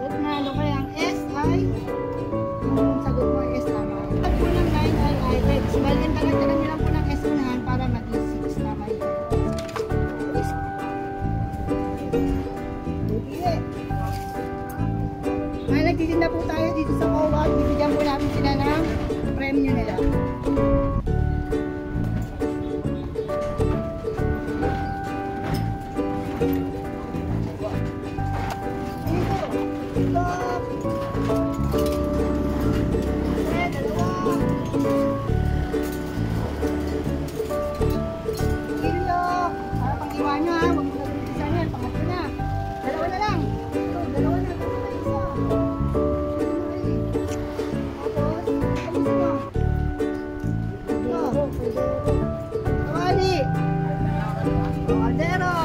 Nanalo kaya ang S ay yung sagot mo ay S tama. At po ng 9 ay X. Bali, ang dagdagan nyo lang po ng S unahan para maging 6 tama yun. May nagtitinda po tayo dito sa COA at bibigyan po namin sila ng premyo nila. Caldero!